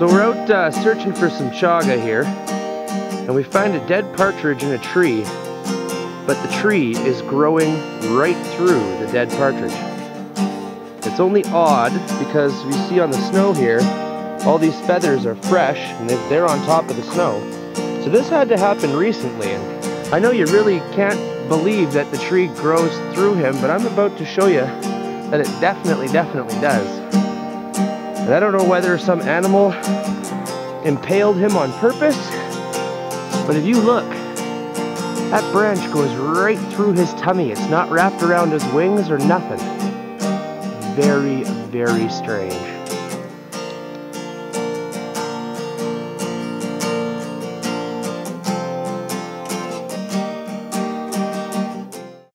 So we're out searching for some chaga here, and we find a dead partridge in a tree, but the tree is growing right through the dead partridge. It's only odd because we see on the snow here, all these feathers are fresh and they're on top of the snow. So this had to happen recently, and I know you really can't believe that the tree grows through him, but I'm about to show you that it definitely does. And I don't know whether some animal impaled him on purpose, but if you look, that branch goes right through his tummy. It's not wrapped around his wings or nothing. Very, very strange.